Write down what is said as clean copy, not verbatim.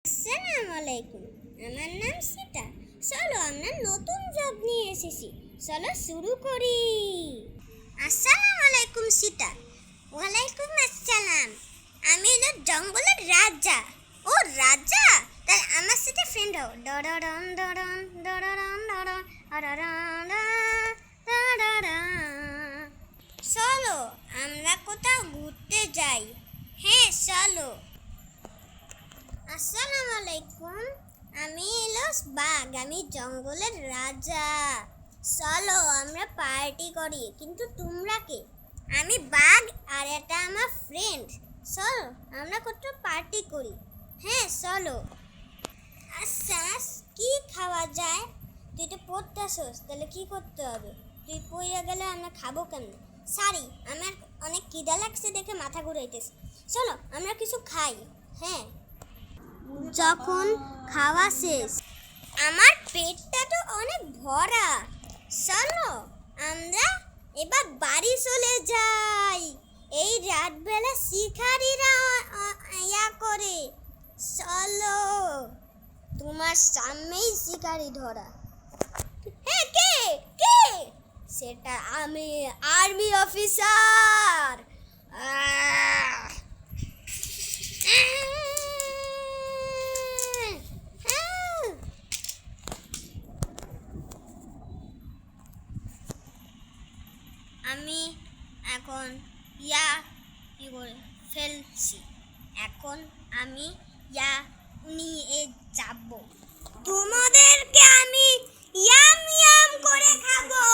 আসসালামু আলাইকুম। আমার নাম সীতা। চলো আমরা নতুন জব নিয়ে এসেছি, চলো শুরু করি। আসসালামু আলাইকুম সীতা। ওয়ালাইকুম আসসালাম। আমি হলো জঙ্গলের রাজা। ও রাজা, তাহলে আমার সাথে ফ্রেন্ড হও। ডরডন ডরন ডরডন ডরন ডরডন ডরডন। চলো আমরা কোথাও ঘুরতে যাই। হ্যাঁ চলো। আসসালামু আলাইকুম। আমি এলো বাঘ, আমি জঙ্গলের রাজা। চলো আমরা পার্টি করি। কিন্তু তোমরা কে? আমি বাঘ আর এটা আমার ফ্রেন্ড। চলো আমরা কোথাও পার্টি করি। হ্যাঁ চলো। আচ্ছা, কি খাওয়া যায়? তুই তো পড়তে আসোস, তাহলে কি করতে হবে? তুই পড়ে গেলে আমরা খাবো কেমন? সারি, আমার অনেক খিদা লাগছে দেখে মাথা ঘুরাইতেছে। চলো আমরা কিছু খাই। হ্যাঁ, যখন খাওয়া শেষ, আমার পেটটা তো অনেক ভরা। চলো আমরা এবার বাড়ি চলে যাই। এই রাতবেলা শিকারীরা ইয়া করে। চলো, তোমার সামনেই শিকারী ধরা। হ্যাঁ, কে কে? সেটা আমি, আর্মি অফিসার। আমি এখন কি করে ফেলছি। এখন আমি নিয়ে যাব। তোমাদেরকে আমি ইয়াম ইয়াম করে খাবো।